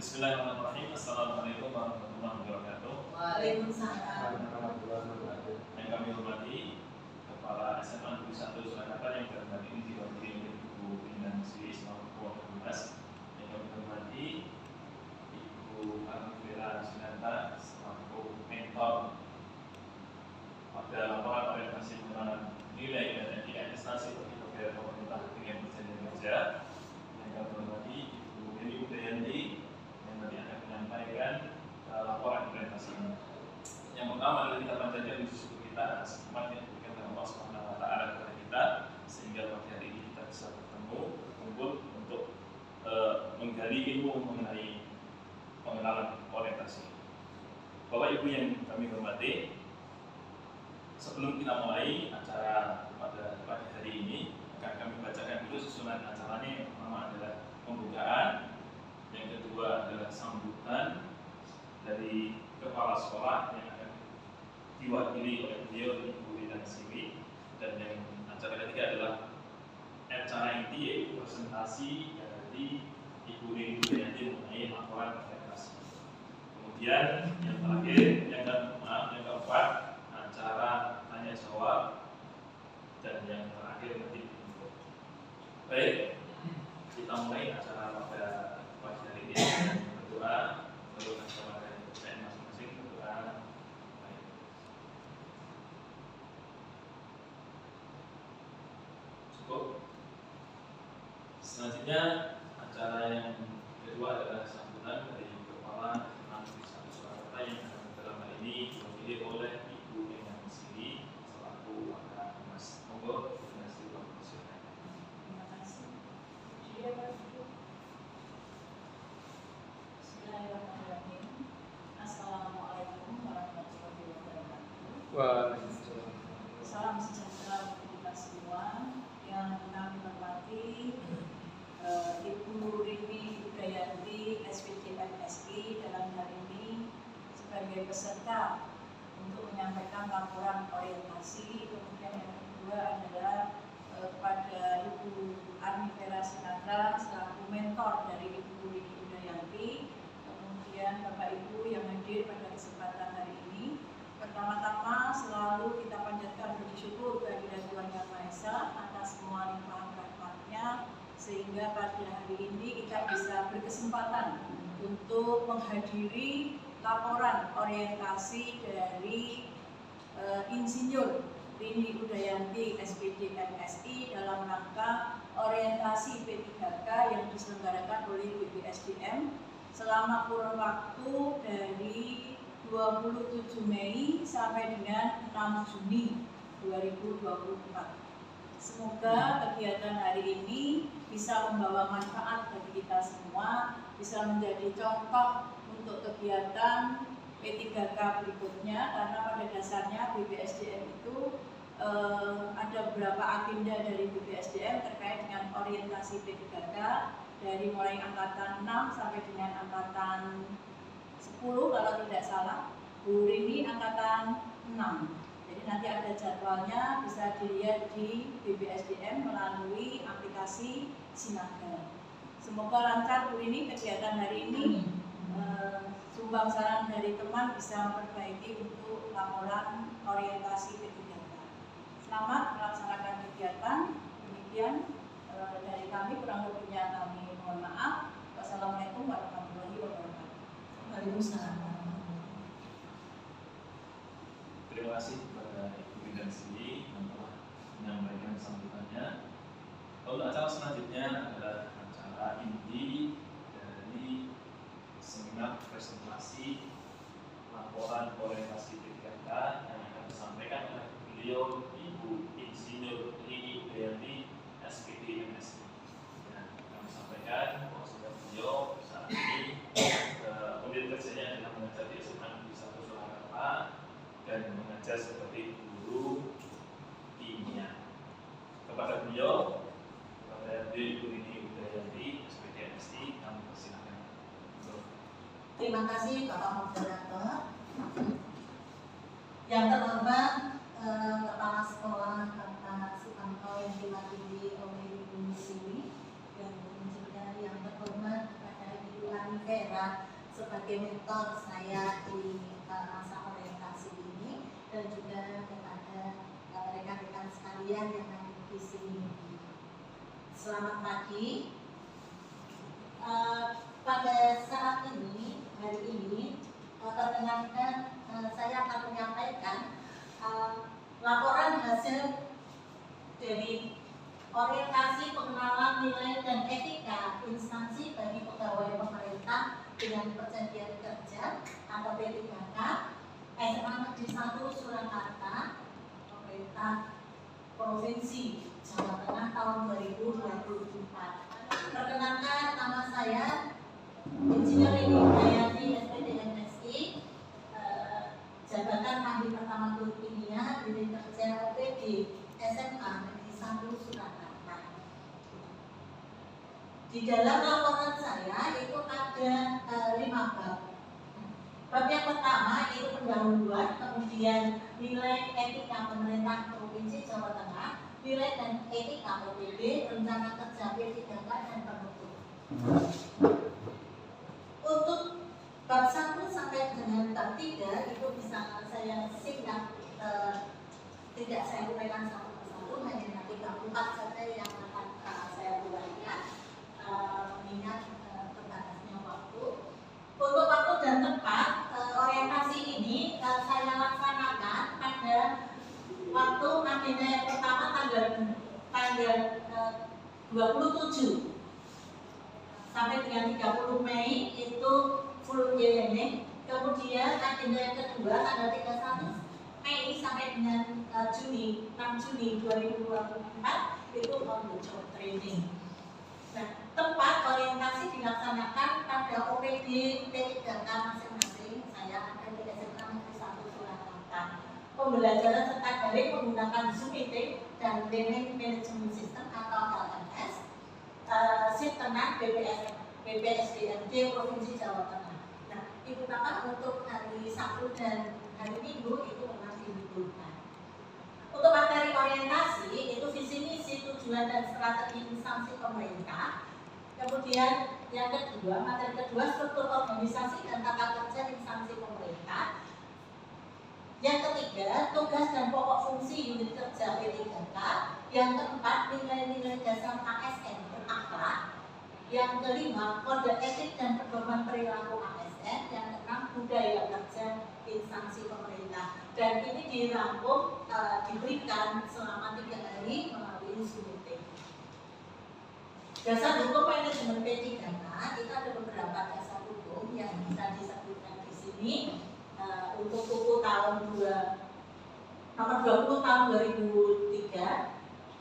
Bismillahirrahmanirrahim. Assalamualaikum warahmatullahi wabarakatuh. Waalaikumsalam warahmatullahi wabarakatuh. Yang kami hormati Kepala SMA Negeri 1 Surakarta yang dalam hal ini diwakili oleh Ibu Indah Sri selaku Ketua Petugas. Yang kami hormati Ibu Arifira Sunanta selaku mentor pada laporan orientasi pengembangan nilai dan etika instansi bagi pegawai pemerintah dengan perjanjian kerja. Yang kami hormati Ibu Heni Udayanti yang nanti akan menyampaikan laporan orientasi ini. Yang pertama adalah kita panjatkan puji syukur kita atas nikmat yang diberikan oleh Allah Subhanahu wa taala kepada kita sehingga pada hari ini kita bisa berkumpul untuk menggali ilmu mengenai pengenalan orientasi. Bapak Ibu yang kami hormati, sebelum kita mulai acara pada pagi hari ini, akan kami bacakan dulu susunan acaranya. Yang pertama adalah pembukaan, yang kedua adalah sambutan dari kepala sekolah yang akan diwakili oleh beliau Ibu Indah Sri, dan yang acara ketiga adalah acara inti yaitu presentasi dari Ibu Heni Udayanti mengenai laporan orientasi. Kemudian yang terakhir, yang keempat acara tanya jawab, dan yang terakhir nanti info. Baik, kita mulai acara pada pagi hari ini dengan berdoa, lalu bersama dengan saya masing-masing berdoa. Baik. Cukup. Selanjutnya acara yang kedua adalah sambutan dari Kepala Negeri 1 Surakarta yang dalam hal ini diwakili oleh Ibu Indah Sri selaku Wakil Humas. Monggo Ibu Indah Sri bersilakan. Terima kasih. Bismillahirrahmanirrahim. Assalamualaikum warahmatullahi wabarakatuh. Waalaikumsalam. Salam sejahtera bagi kita semua. Yang kami hormati Ibu Heni Udayanti SPT MSI dalam hal ini sebagai peserta untuk menyampaikan laporan orientasi. Kemudian yang kedua adalah kepada Ibu Arifira Sunanta selaku mentor dari Ibu Heni Udayanti. Kemudian Bapak Ibu yang hadir pada kesempatan hari ini. Pertama-tama selalu kita panjatkan puji syukur kehadirat Tuhan Yang Maha Esa atas semua limpahan rahmat-Nya, sehingga pada hari ini kita bisa berkesempatan untuk menghadiri laporan orientasi dari Insinyur Heni Udayanti SPT MSI dalam rangka orientasi P3K yang diselenggarakan oleh BPSDM selama kurun waktu dari 27 Mei sampai dengan 6 Juni 2024. Semoga kegiatan hari ini bisa membawa manfaat bagi kita semua, bisa menjadi contoh untuk kegiatan P3K berikutnya, karena pada dasarnya BPSDM itu ada beberapa agenda dari BPSDM terkait dengan orientasi P3K dari mulai angkatan 6 sampai dengan angkatan 10 kalau tidak salah. Bu Rini angkatan 6. Jadi nanti ada jadwalnya, bisa dilihat di BPSDM melalui aplikasi Sinaga. Semoga lancar Bu Rini kegiatan hari ini. Sumbang saran dari teman bisa memperbaiki untuk laporan orientasi P3K. Selamat melaksanakan kegiatan. Demikian dari kami, kurang lebihnya kami mohon maaf. Wassalamualaikum warahmatullahi wabarakatuh. Waalaikumsalam. Terima kasih kepada Ibu Indah Sri yang telah menyampaikan sambutannya. Untuk acara selanjutnya adalah acara inti dari seminar presentasi laporan orientasi P3K yang akan disampaikan oleh beliau Ibu Insinyur Heni Udayanti SPT MSI. Kami sampaikan bahwa beliau saat ini unit kerjanya adalah mengajar di SMA Negeri 1 Surakarta dan mengajar sebagai guru kimia. Kepada beliau, kepada Ibu Heni Udayanti SPT MSI, kami persilakan. Terima kasih Bapak Moderator. Yang terhormat Kepala Sekolah Bapak Sukanto yang diwakili oleh Ibu Sri, dan juga yang terhormat kepada Ibu Arifira Hendra sebagai mentor saya di masa orientasi ini, dan juga kepada rekan-rekan sekalian yang ada di sini. Selamat pagi. Pada saat ini, hari ini, perkenankan saya akan menyampaikan laporan hasil dari orientasi pengenalan nilai dan etika instansi bagi pegawai pemerintah dengan perjanjian kerja atau P3K SMA Negeri 1 Surakarta, pemerintah Provinsi Jawa Tengah tahun 2024. Perkenalkan, nama saya Insinyur Rini Hayati SPDMSI, jabatan ahli pertama guru kimia, bidang kerja OPD SMA Negeri 1 Surakarta. Di dalam laporan saya itu ada 5 bab. Bab yang pertama itu pendahuluan, kemudian nilai etika pemerintah Provinsi Jawa Tengah, nilai dan etika OPD, rencana kerja P3K dan penutup. Untuk bab 1 sampai dengan bab 3 itu bisa saya singkat, tidak saya uraikan satu persatu, hanya nanti bab 4 saja yang akan saya uraikan, mengingat terbatasnya waktu. Untuk waktu dan tempat, orientasi ini saya laksanakan pada waktu agenda yang pertama tanggal 27 sampai dengan 30 Mei itu full year. Kemudian agenda yang kedua tanggal 31 Mei sampai dengan Juni 6 Juni 2024 itu on the job training. Nah, tempat orientasi dilaksanakan pada OPD P3K masing-masing. Saya ada di SMA Negeri 1 Surakarta. Pembelajaran serta daring menggunakan Zoom meeting dan Learning Management System atau LMS. Sip tenang BPSDMD Provinsi Jawa Tengah. Nah, itu apa untuk hari Sabtu dan hari Minggu itu memang diliburkan. Untuk materi orientasi itu visi misi, tujuan dan strategi instansi pemerintah. Kemudian yang kedua, materi kedua struktur organisasi dan tata kerja instansi pemerintah. Yang ketiga, tugas dan pokok fungsi unit kerja P3K. Yang keempat, nilai-nilai dasar ASN berakhlak. Yang kelima, kode etik dan pedoman perilaku ASN. Yang keenam, budaya kerja instansi pemerintah. Dan ini dirangkum, diberikan selama 3 hari melalui Zoom meeting. Dasar hukum manajemen P3K itu ada beberapa dasar hukum yang bisa disebutkan di sini. Untuk buku tahun nomor 20 tahun 2023,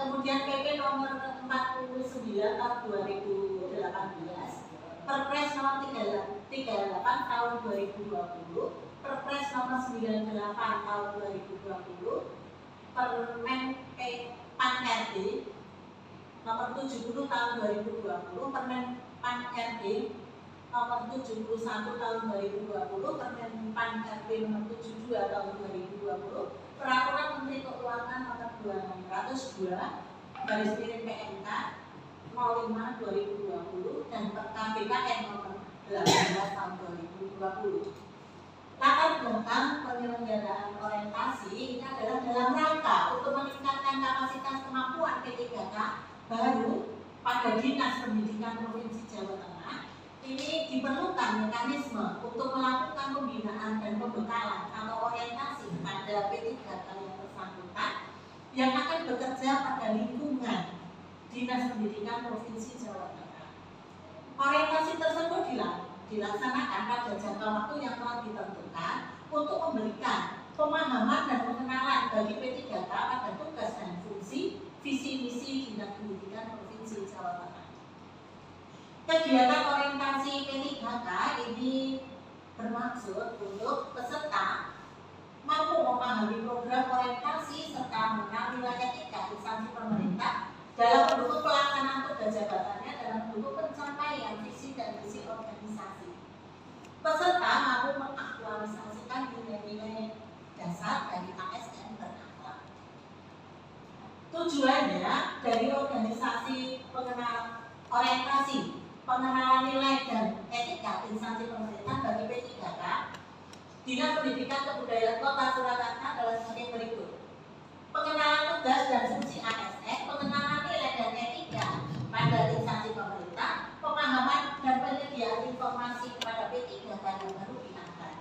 kemudian PP nomor 49 tahun 2018, Perpres nomor 38 tahun 2020, Perpres nomor 98 tahun 2020, Permen Pan-RB nomor 70 tahun 2020, Permen Pan-RB nomor 71 tahun 2020, Permen Pan-RB nomor 72 tahun 2020, Peraturan Menteri Keuangan nomor 202 garis miring PMK 05 2020 dan KPKN nomor 18 tahun 2020. Latar belakang penyelenggaraan orientasi ini adalah dalam rangka untuk meningkatkan kapasitas kemampuan P3K baru pada Dinas Pendidikan Provinsi Jawa Tengah. Ini diperlukan mekanisme untuk melakukan pembinaan dan pembekalan atau orientasi pada P3K yang bersangkutan yang akan bekerja pada lingkungan Dinas Pendidikan Provinsi Jawa Tengah. Orientasi tersebut dilaksanakan pada jangka waktu yang telah ditentukan untuk memberikan pemahaman dan pengenalan bagi P3K pada tugas dan fungsi, visi misi Dinas Pendidikan Provinsi Jawa Tengah. Kegiatan orientasi P3K ini bermaksud untuk peserta mampu memahami program orientasi serta mengenal nilai etika instansi pemerintah dalam mendukung pelaksanaan tugas jabatannya dalam bentuk pencapaian visi dan misi organisasi. Peserta mampu mengaktualisasikan nilai-nilai dasar dari ASN berakhlak. Tujuannya dari organisasi pengenal orientasi pengenalan nilai dan etika instansi pemerintahan bagi P3K, Dinas Pendidikan Kebudayaan Kota Surakarta adalah sebagai berikut. Pengenalan tugas dan fungsi ASN, pengenalan nilai dan etika pada instansi pemerintah, pemahaman dan penyediaan informasi kepada P3K yang baru diangkat.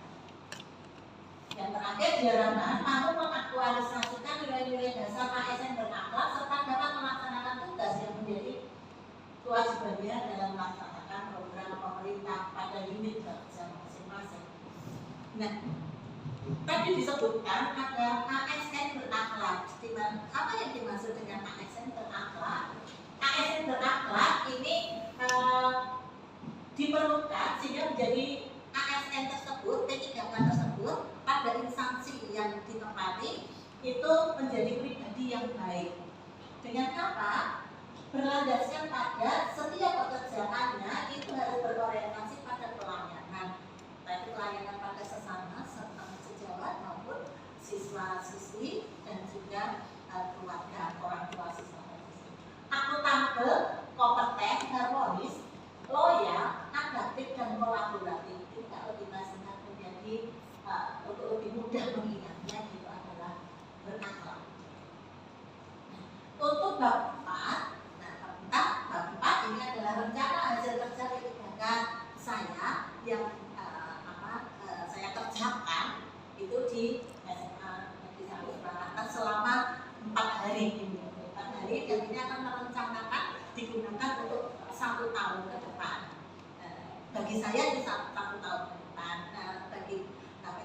Yang terakhir, diharapkan mampu mengaktualisasikan nilai-nilai dasar ASN berakhlak serta dapat melaksanakan tugas yang menjadi kewajibannya dalam melaksanakan program pemerintah pada unit kerja masing-masing. Nah, tadi disebutkan ada ASN berakhlak. Apa yang dimaksud dengan ASN berakhlak? ASN berakhlak ini diperlukan sehingga menjadi ASN tersebut, P3K tersebut pada instansi yang ditempati itu menjadi pribadi yang baik. Dengan apa? Berlandaskan pada setiap pekerjaannya itu harus berorientasi pada pelayanan, baik pelayanan pada sesama serta sejawat maupun siswa-siswi dan juga keluarga orang tua siswa-siswi. Akuntabel, kompeten, harmonis, loyal, adaptif dan kolaboratif. Itu kalau dibahaskan menjadi untuk lebih mudah mengingatnya itu adalah berakhlak. Untuk bab 4, bab 4 ini adalah rencana hasil kerja P3K saya yang saya kerjakan itu di SMA Negeri 1 Surakarta selama 4 hari ini. 4 hari dan ini akan merencanakan digunakan untuk 1 tahun ke depan. Bagi saya di 1 tahun ke depan. Bagi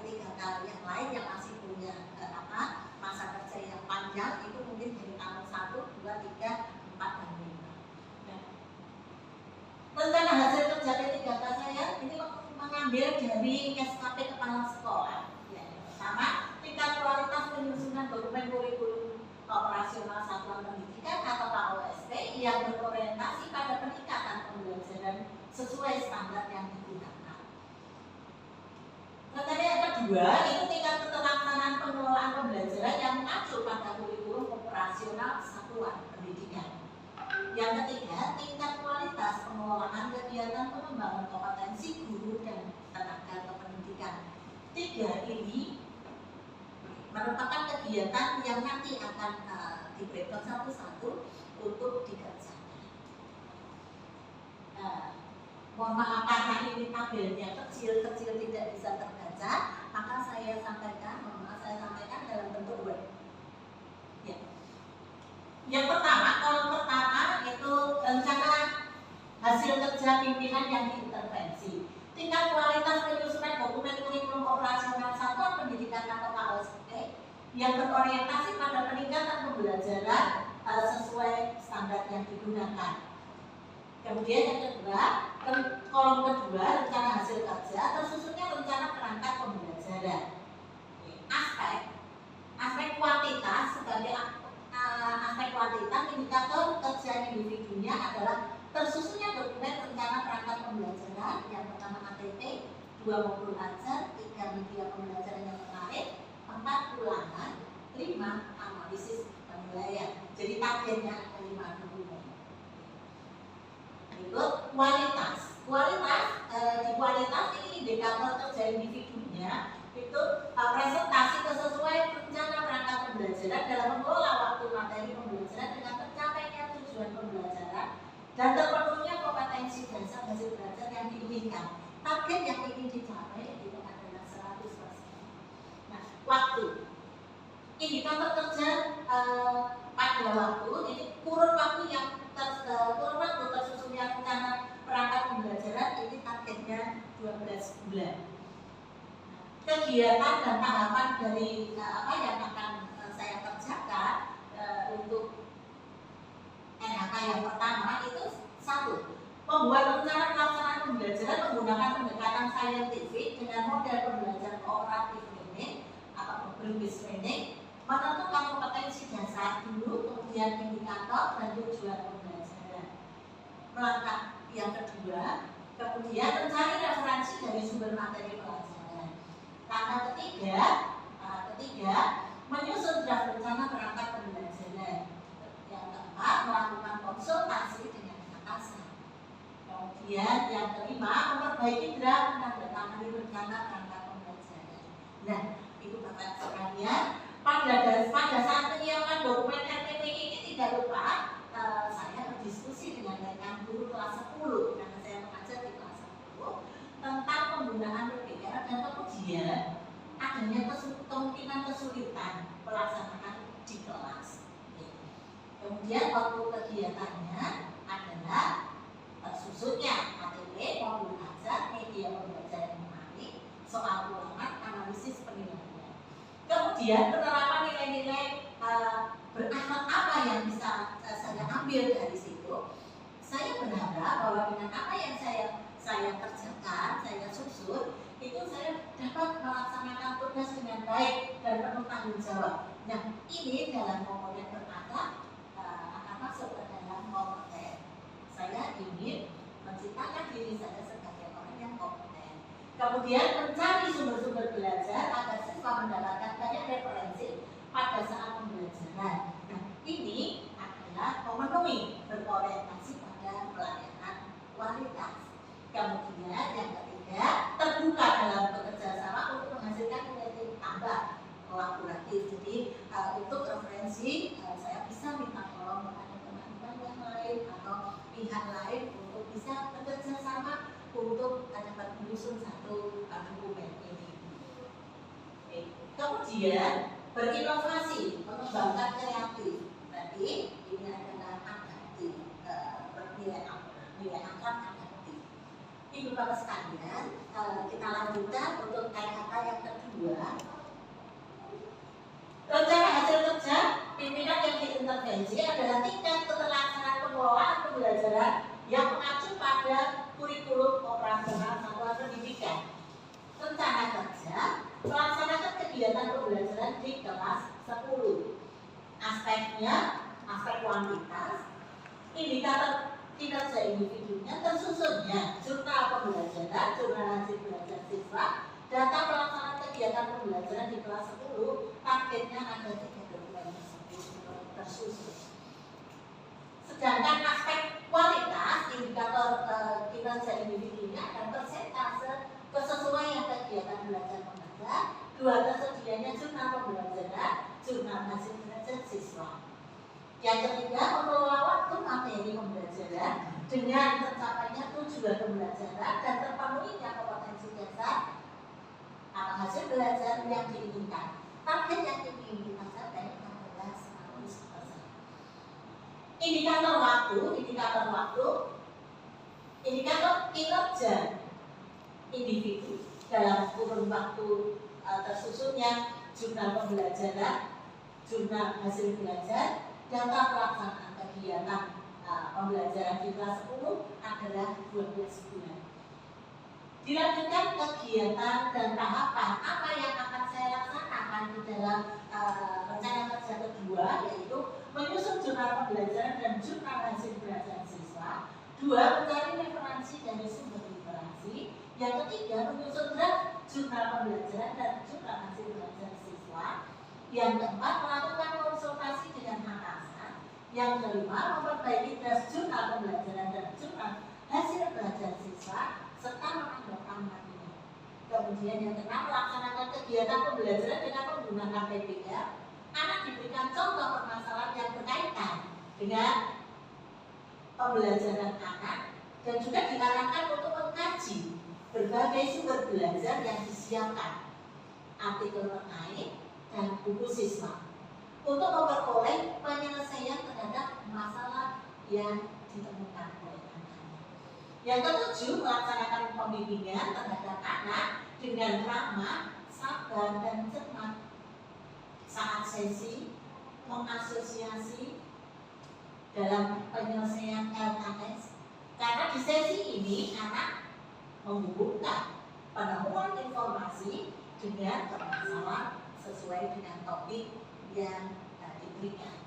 P3K yang lain yang masih punya masa kerja yang panjang itu mungkin dari tahun 1, 2, 3, 4 dan 5. Rencana hasil kerja P3K saya ini mengambil dari SKP Kepala Sekolah. Pertama, tingkat kualitas penyusunan dokumen kurikulum operasional satuan pendidikan atau KOSP yang berorientasi pada peningkatan pembelajaran sesuai standar yang digunakan. Rencana yang kedua itu tingkat keterlaksanaan pengelolaan pembelajaran yang mengacu pada kurikulum operasional satuan pendidikan. Yang ketiga, tingkat kualitas pengelolaan kegiatan pengembangan kompetensi guru dan tenaga kependidikan. 3 ini merupakan kegiatan yang nanti akan di-breakdown satu-satu untuk dikerjakan. Mohon maaf karena ini tabelnya kecil-kecil tidak bisa terbaca, maka saya sampaikan dalam bentuk web. Ya. Yang pertama, kolom pertama itu rencana hasil kerja pimpinan yang diintervensi. Tingkat kualitas penyusunan dokumen kurikulum operasional satuan pendidikan atau KOSP yang berorientasi pada peningkatan pembelajaran sesuai standar yang digunakan. Kemudian yang kedua, kolom kedua rencana hasil kerja tersusunnya rencana perangkat pembelajaran. Aspek kuantitas sebagai aspek kuantitas indikator kerja individunya adalah tersusunnya dokumen rencana perangkat pembelajaran yang pertama ATP, 2 modul ajar, 3 media pembelajaran yang menarik, 4 ulangan, 5 analisis penilaian. Jadi targetnya ada 5 dokumen. Itu kualitas. Di kualitas ini indikator kerja individunya itu presentasi kesesuaian rencana perangkat pembelajaran dalam mengelola waktu materi pembelajaran dengan tercapainya tujuan pembelajaran dan terpenuhnya kompetensi dasar hasil belajar yang diinginkan. Target yang ingin dicapai itu adalah 100%. Nah, waktu indikator kerja pada waktu ini kurun waktu tersusunnya rencana perangkat pembelajaran ini targetnya 12 bulan. Kegiatan dan tahapan dari apa yang akan saya kerjakan untuk NHK yang pertama itu 1. Membuat rencana pelaksanaan pembelajaran menggunakan pendekatan saintifik dengan model pembelajaran kooperatif learning atau berbasis learning, menentukan kompetensi dasar dulu, kemudian indikator dan tujuan pembelajaran. Langkah yang kedua, kemudian mencari referensi dari sumber materi pelajaran. Langkah ketiga, menyusun draft rencana perangkat pembelajaran. Yang keempat, melakukan konsultasi dengan atasan. Kemudian yang kelima, memperbaiki draft menandatangani rencana rangka pembelajaran. Nah, Ibu Bapak sekalian, pada saat menyiapkan dokumen RPP ini tidak lupa saya berdiskusi dengan rekan guru kelas 10 karena saya mengajar di kelas 10 tentang penggunaan PPR dan kemudian adanya kemungkinan kesulitan pelaksanaan di kelas. Kemudian waktu kegiatannya adalah tersusunnya KTP, modul ajar, media pembelajaran menarik, soal ulangan, analisis penilaian. Kemudian penerapan nilai-nilai berakhlak apa yang bisa saya ambil dari situ. Saya berharap bahwa dengan apa yang saya kerjakan, saya susun, itu saya dapat melaksanakan tugas dengan baik dan penuh tanggung jawab. Nah, ini dalam komponen perkata akan masuk ke dalam kompeten. Saya ingin menciptakan diri saya sebagai orang yang kompeten. Kemudian mencari sumber-sumber belajar agar siswa mendapatkan banyak referensi pada saat pembelajaran. Nah, ini adalah memenuhi berorientasi pada pelayanan kualitas. Kemudian yang ketiga, terbuka dalam bekerja sama untuk menghasilkan nilai tambah kolaboratif. Jadi untuk referensi saya bisa minta tolong kepada teman-teman yang lain atau pihak lain untuk bisa bekerja sama untuk dapat menyusun satu dokumen ini. Kemudian berinovasi, mengembangkan kreatif. Berarti ini adalah adaptif, nilai angkat adaptif. Ibu Bapak sekalian, kita lanjutkan untuk KHK yang kedua. Rencana hasil kerja pimpinan yang diintervensi adalah tingkat keterlaksanaan pengelolaan pembelajaran yang mengacu pada kurikulum operasional satuan pendidikan. Rencana kerja melaksanakan kegiatan pembelajaran di kelas 10. Aspeknya, aspek kuantitas, indikator kinerja individunya, tersusunnya jurnal pembelajaran, jurnal hasil belajar siswa, data pelaksanaan kegiatan pembelajaran di kelas 10, targetnya ada 3 dokumen tersebut tersusun. Sedangkan aspek kualitas, indikator kinerja individunya dan persentase kesesuaian kegiatan belajar mengajar, 2 tersedianya jurnal pembelajaran, jurnal hasil belajar siswa. Yang ketiga, mengelola waktu materi pembelajaran dengan tercapainya tujuan pembelajaran dan terpenuhinya kompetensi dasar atau hasil belajar yang diinginkan. Target yang ingin kita capai adalah 100%. Indikator kinerja individu dalam kurun waktu tersusunnya jurnal pembelajaran, jurnal hasil belajar, data pelaksanaan kegiatan pembelajaran di kelas 10 adalah 12 bulan. Dilanjutkan kegiatan dan tahapan apa yang akan saya laksanakan di dalam rencana kerja kedua, yaitu menyusun jurnal pembelajaran dan jurnal hasil belajar siswa. 2, mencari referensi dari sumber literasi. Yang ketiga, menyusun draft jurnal pembelajaran dan jurnal hasil belajar siswa. Yang keempat, melakukan konsultasi dengan atasan. Yang kelima, memperbaiki draft jurnal pembelajaran dan jurnal hasil belajar siswa serta menambahkan materi. Kemudian yang keenam, melaksanakan kegiatan pembelajaran dengan menggunakan PPR. Anak diberikan contoh permasalahan yang berkaitan dengan pembelajaran anak dan juga diarahkan untuk mengkaji berbagai sumber belajar yang disiapkan, artikel terkait dan buku siswa untuk memperoleh penyelesaian terhadap masalah yang ditemukan oleh anak. Yang ketujuh, melaksanakan pembimbingan terhadap anak dengan ramah, sabar, dan cermat saat sesi mengasosiasi dalam penyelesaian LKS. Karena di sesi ini anak menghubungkan penemuan informasi dengan permasalahan sesuai dengan topik yang diberikan.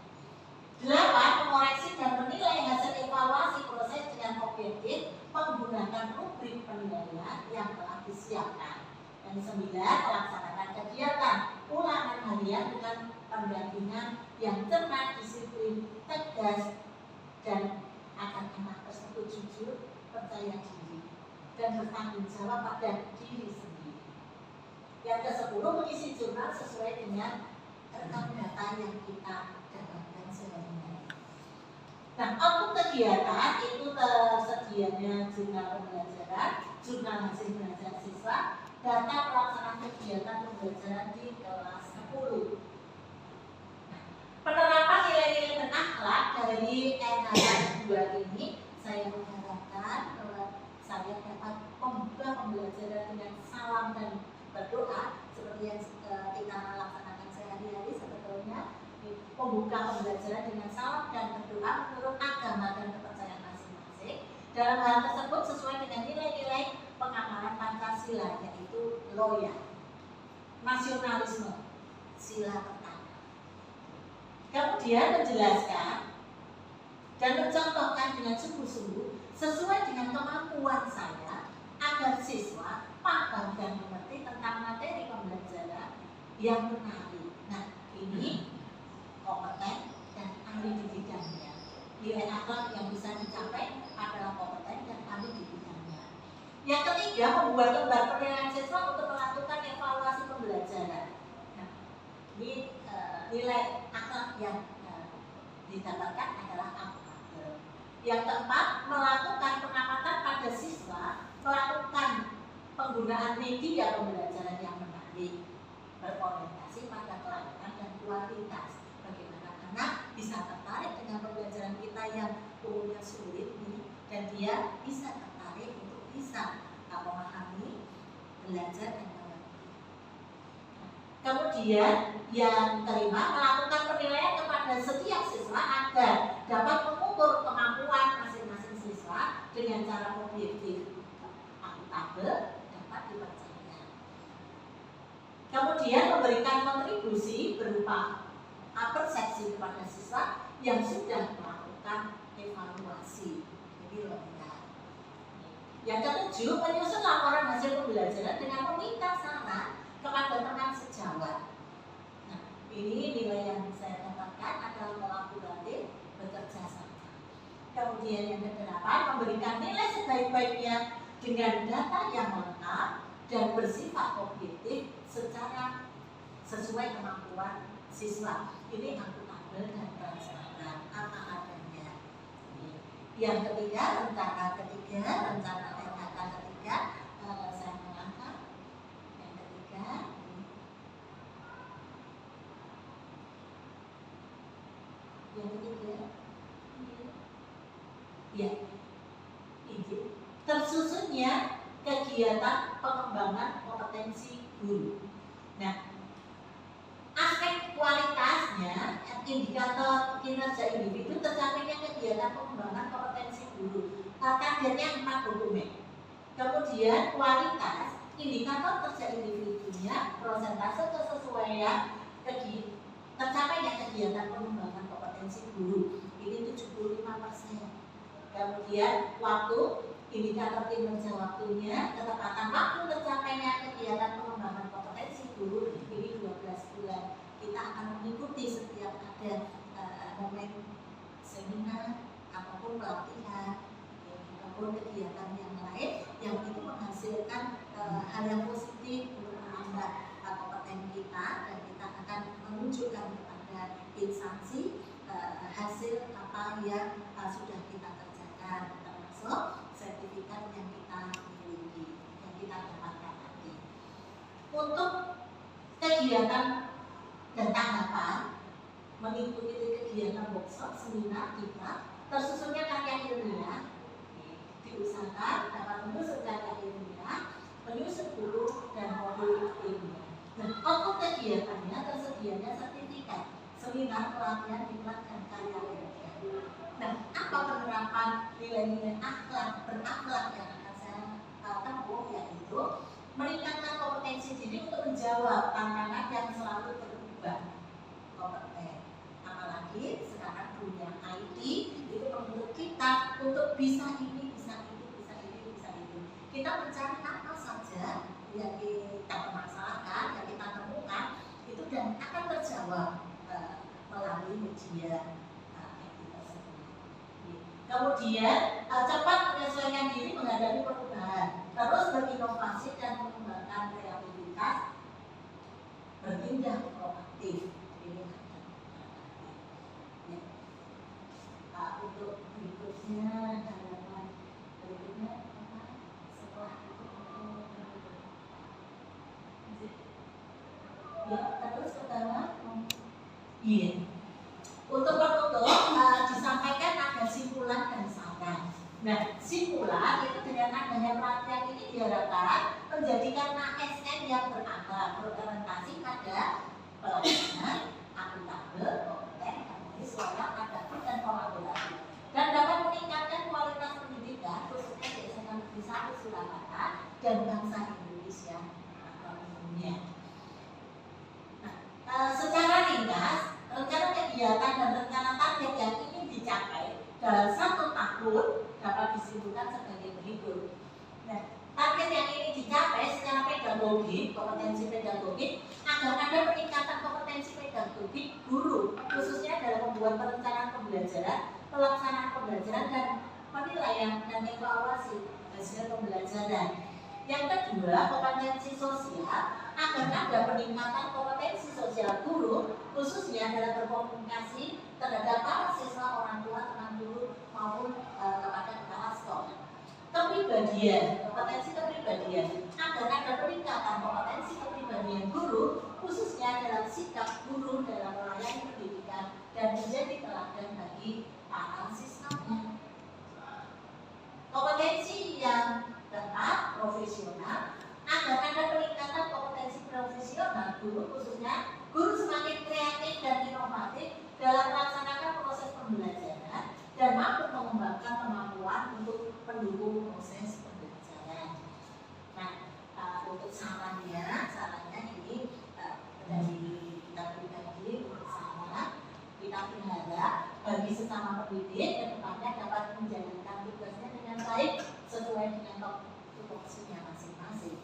8, mengoreksi dan menilai hasil evaluasi proses dengan objektif menggunakan rubrik penilaian yang telah disiapkan. Yang 9, melaksanakan kegiatan ulangan harian dengan pendampingan yang cermat, disiplin, tegas, dan akan anak tersebut jujur, percaya percaya diri dan bertanggung jawab pada diri sendiri. Yang ke-10, mengisi jurnal sesuai dengan rekam data yang kita dapatkan sehari-hari. Nah, untuk kegiatan itu tersedianya jurnal pembelajaran, jurnal hasil belajar siswa, data pelaksanaan kegiatan pembelajaran di kelas 10. Penerapan nilai-nilai berakhlak dari NH2 ini saya mengharapkan bahwa saya dapat membuka pembelajaran dengan salam dan berdoa seperti yang kita laksanakan sehari-hari. Sebetulnya membuka pembelajaran dengan salam dan berdoa menurut agama dan kepercayaan masing-masing. Dalam hal tersebut sesuai dengan nilai-nilai pengamalan Pancasila, yaitu loyal, nasionalisme, sila pertama. Kemudian menjelaskan dan mencontohkan dengan sungguh-sungguh sesuai dengan kemampuan saya agar siswa paham dan mengerti tentang materi pembelajaran yang menarik. Nah, ini kompeten dan ahli di bidangnya. Nilai akhlak yang bisa dicapai adalah kompeten dan ahli di bidangnya. Yang ketiga, membuat lembar penilaian siswa untuk melakukan evaluasi pembelajaran. Nah, ini nilai akhlak yang didapatkan adalah akhlak. Yang keempat, melakukan pengamatan pada siswa, melakukan penggunaan media pembelajaran yang menarik, berorientasi pada kelainan dan kualitas. Bagaimana anak bisa tertarik dengan pembelajaran kita yang umumnya sulit ini, dan dia bisa tertarik untuk bisa memahami, belajar dan mengerti. Kemudian yang kelima, melakukan penilaian kepada setiap siswa agar dapat mengukur kemampuan masing-masing siswa dengan cara objektif, akuntabel, dapat dipercaya. Kemudian memberikan kontribusi berupa persepsi kepada siswa yang sudah melakukan evaluasi. Jadi lengkap. Yang ketujuh, menyusun laporan hasil pembelajaran dengan meminta saran kepada teman sejawat. Nah, ini nilai yang saya dapatkan adalah kolaboratif, bekerja sama. Kemudian yang kedelapan, memberikan nilai sebaik-baiknya dengan data yang lengkap dan bersifat objektif secara sesuai kemampuan siswa. Ini akuntabel dan transparan, apa adanya. Yang ketiga, rencana LHK ketiga, saya mengangkat. Yang ketiga, ya, izin. Tersusunnya kegiatan pengembangan kompetensi guru. Nah, aspek kualitasnya, indikator kinerja individu tercapainya kegiatan pengembangan kompetensi guru. Targetnya 4 dokumen. Kemudian kualitas, indikator kerja individunya, prosentase kesesuaian tercapainya kegiatan pengembangan kompetensi guru. Ini 75%. Kemudian waktu, indikator kinerja waktunya, ketepatan waktu tercapainya kegiatan pengembangan kompetensi guru, ini 12 bulan. Kita akan mengikuti setiap ada momen seminar ataupun pelatihan ataupun kegiatan yang lain yang itu menghasilkan hal yang positif untuk menambah kompetensi kita, dan kita akan menunjukkan kepada instansi hasil apa yang sudah kita kerjakan, termasuk sertifikat yang kita miliki, yang kita dapatkan nanti. Untuk kegiatan dan tanggapan mengikuti kegiatan workshop, seminar kita, tersusunnya karya ilmiah, diusahakan dapat menyusun karya ilmiah, menyusun buku dan modul ilmiah. Nah, untuk kegiatannya tersedianya sertifikat, seminar, pelatihan, diklat, dan karya ilmiah. Nah, apa penerapan nilai-nilai berakhlak yang akan saya tempuh, yaitu meningkatkan kompetensi diri untuk menjawab tantangan yang selalu berubah. Kompeten, apalagi sekarang dunia IT itu menuntut kita untuk bisa ini, bisa itu, bisa ini, bisa itu. Kita mencari apa saja yang kita permasalahkan, yang kita temukan itu, dan akan terjawab melalui media IT tersebut. Kemudian cepat menyesuaikan diri menghadapi perubahan, terus berinovasi dan mengembangkan kreativitas, bertindak proaktif. Untuk berikutnya halaman berikutnya apa? Setelah itu ya terus ke bawah. Iya. Untuk penutup disampaikan ada simpulan dan saran. Nah, simpulan itu dengan adanya pelatihan ini diharapkan menjadikan ASN yang berakhlak, berorientasi pada pelayanan, akuntabel, kompeten, harmonis, layak, adaptif, dan kolaborasi, dan dapat meningkatkan kualitas pendidikan khususnya di SMA Negeri 1 Surakarta dan bangsa Indonesia pada umumnya. Nah, secara ringkas, rencana kegiatan dan rencana target yang ingin dicapai dalam 1 tahun dapat disimpulkan sebagai berikut. Nah, target yang ingin dicapai secara pedagogik, kompetensi pedagogik, agar ada peningkatan kompetensi pedagogik guru, khususnya dalam membuat perencanaan pembelajaran, pelaksanaan pembelajaran, dan penilaian dan evaluasi hasil pembelajaran. Yang kedua, kompetensi sosial, agar ada peningkatan kompetensi sosial guru, khususnya dalam berkomunikasi terhadap para siswa, orang tua, teman guru, maupun kepada kepala sekolah. Kepribadian, kompetensi kepribadian, agar ada peningkatan kompetensi kepribadian guru, khususnya dalam sikap guru dalam melayani pendidikan dan menjadi teladan bagi para siswanya. Kompetensi yang keempat, profesional, agar ada peningkatan kompetensi profesional guru, khususnya guru semakin kreatif dan inovatif dalam melaksanakan proses pembelajaran dan mampu mengembangkan kemampuan untuk mendukung proses pembelajaran. Nah, untuk sarannya ini dari kita pribadi bersama, kita berharap bagi sesama pendidik ke depannya dapat menjalankan tugasnya dengan baik sesuai dengan tupoksinya masing-masing.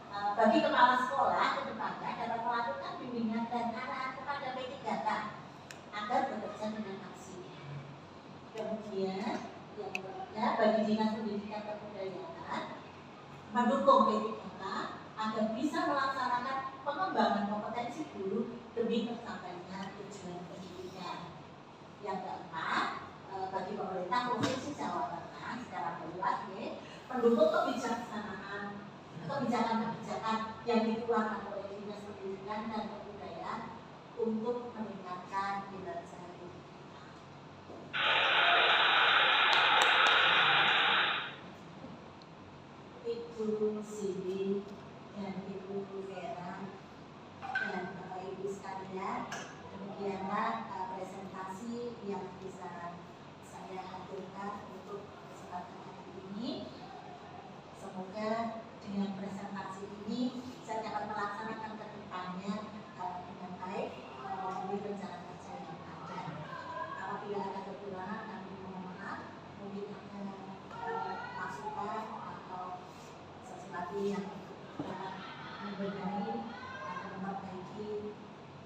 Bagi kepala sekolah ke depannya dapat melakukan bimbingan dan arahan kepada P3K agar bekerja dengan maksimal. Kemudian yang ketiga, bagi Dinas Pendidikan dan Kebudayaan mendukung P3K agar bisa melaksanakan pengembangan kompetensi guru demi tercapainya tujuan pendidikan. Yang keempat, bagi pemerintah Provinsi Jawa Tengah secara luas mendukung kebijakan-kebijakan yang dikeluarkan oleh Dinas Pendidikan dan Kebudayaan untuk meningkatkan kinerja Ibu Sidi dan Ibu Vera dan Bapak Ibu sekalian, demikianlah presentasi yang bisa saya hadirkan untuk kesempatan hari ini. Semoga dengan presentasi ini saya dapat melaksanakan ke depannya dengan baik melalui rencana kerja yang ada. Apabila ada kekurangan, kami mohon maaf. Mungkin ada masukan atau sesuatu yang dapat membenahi atau memperbaiki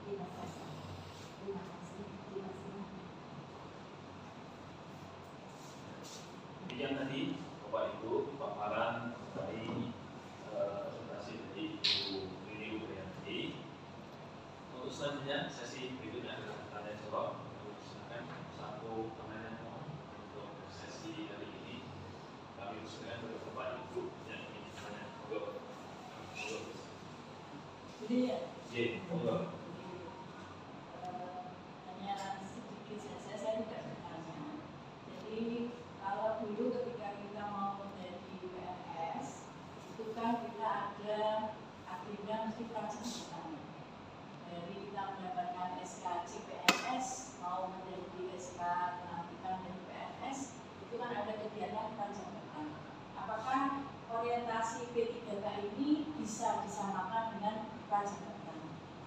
kinerja saya. Terima kasih. Demikian tadi Bapak Ibu paparan dari presentasi dari Ibu Rini Wubrianti. Untuk selanjutnya sesi berikutnya adalah tanya jawab. Silakan satu pertanyaan untuk sesi hari ini. Kami usulkan kepada Bapak Ibu yang ingin bertanya. Jadi hanya sedikit saja, saya tidak bertanya. Jadi kalau dulu ketika kita mau menjadi PNS, itu kan kita ada agenda mesti pelaksanaan. Dari kita mendapatkan SK CPNS, mau menjadi SK pelantikan dari PNS, itu kan ada kegiatan pelaksanaan. Apakah orientasi P3K ini bisa disamakan dengan pelaksanaan?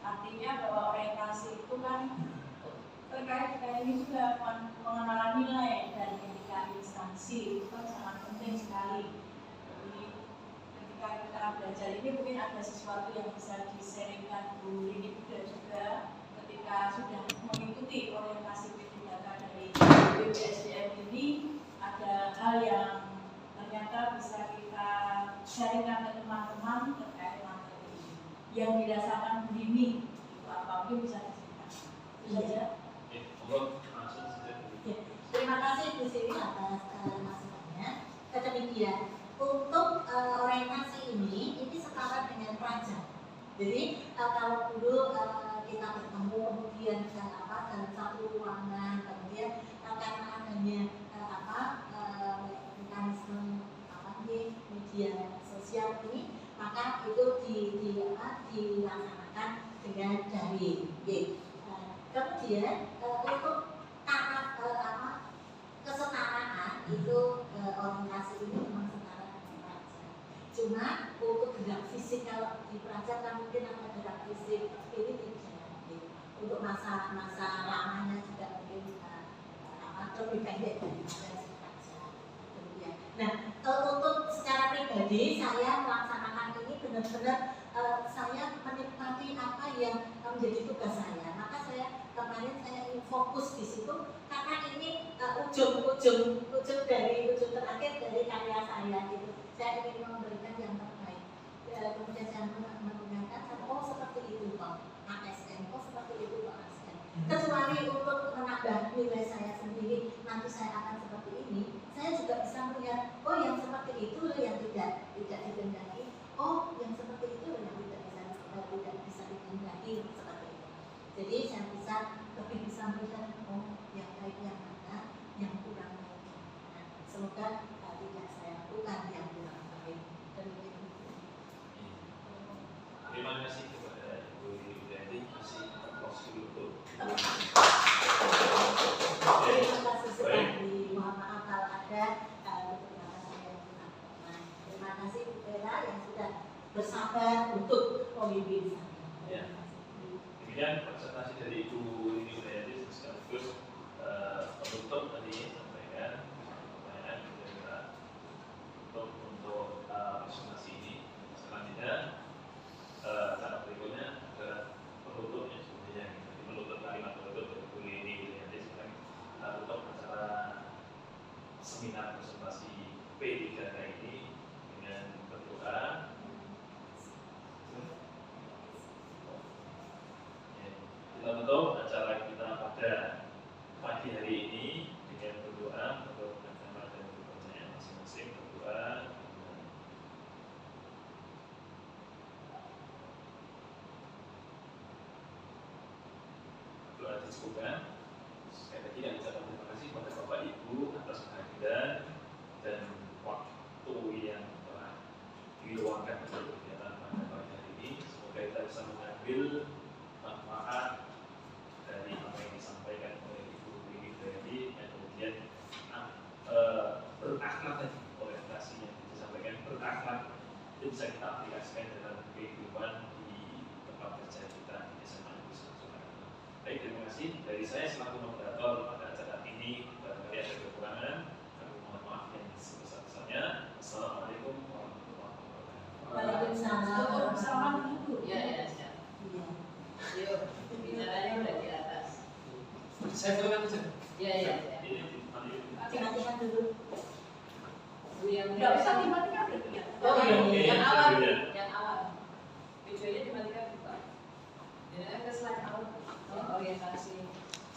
Artinya bahwa orientasi itu kan terkait dengan ini juga mengenal nilai dari ketika instansi itu kan sangat penting sekali. Jadi ketika kita belajar ini mungkin ada sesuatu yang bisa di-sharingkan Bu Rini juga ketika sudah mengikuti orientasi P3K dari BPSDM ini, ada hal yang ternyata bisa kita sharingkan ke teman-teman terkait materi ini yang didasarkan begini, itu apapun bisa diceritakan. Itu saja. Monggo langsung saja. Terima kasih Bu Siri atas masukannya. Demikian untuk orientasi ini setara dengan pelajar. Jadi kalau dulu kita bertemu kemudian dalam satu ruangan, kemudian karena adanya mekanisme media sosial ini, maka itu dilaksanakan dengan daring. Kemudian untuk taraf kesetaraan itu orientasi ini memang setara dengan pelajar. Cuma untuk gerak fisik kalau di pelajar kan mungkin ada gerak fisik ini tidak. Untuk masa lamanya juga mungkin lebih pendek daripada si pelajar. Nah, untuk secara pribadi saya melaksanakan ini benar-benar saya menikmati apa yang menjadi tugas saya. Maka kemarin saya ingin fokus di situ karena ini ujung terakhir dari karya saya gitu. Saya ingin memberikan yang terbaik. Kemudian saya menggunakan seperti itu kok ASN, seperti itu kok ASN. Kecuali untuk menambah nilai saya sendiri, nanti saya akan seperti ini. Saya juga bisa melihat, yang seperti itu yang tidak dikehendaki. Yang seperti itu yang tidak bisa dikehendaki seperti itu. Jadi saya lebih bisa melihat yang baik yang mana, yang kurang baik yang mana. Semoga tidak saya lakukan yang kurang baik. Terima kasih kepada Ibu Yulianti, masih close dulu. Terima kasih sekali. Mohon maaf kalau ada beberapa saya yang kurang berkenan. Terima kasih Bu Vera yang sudah bersabar untuk pembimbing saya. Demikian presentasi dari Ibu Yulianti sekaligus penutup tadi sampaikan pertanyaan kira-kira untuk presentasi ini. Selanjutnya cara berikutnya adalah penutupnya sebenarnya. Jadi menutup kalimat penutup dari Bu Yulianti sekarang untuk acara seminar presentasi P3K ini dengan berdoa. Kita tutup acara kita pada pagi hari ini dengan berdoa untuk agama dan pertanyaan masing-masing. Berdoa. Doa disebutkan. Sekali lagi kami ucapkan terima kasih kepada Bapak Ibu atas kehadiran dan waktu yang telah diluangkan untuk kegiatan pada pagi hari ini. Semoga kita bisa mengambil manfaat dari apa yang disampaikan oleh Ibu Yulianti dan kemudian berakhlak tadi, orientasi yang disampaikan berakhlak itu bisa kita aplikasikan dalam kehidupan di tempat kerja kita di SMA Negeri 1 Surakarta. Baik, terima kasih dari saya selaku moderator pada acara ini. Barangkali ada kekurangan, kami mohon maaf yang sebesar-besarnya. Assalamualaikum warahmatullahi wabarakatuh. Waalaikumsalam. Bersama Ibu. Ya. Yuk, bicaranya udah di atas. Saya dulu aja. Ya. Matikan dulu. Bu yang Nggak usah dimatikan berarti ya. yang awal, Iya. yang awal. Videonya dimatikan juga. Ya, ke slide awal orientasi.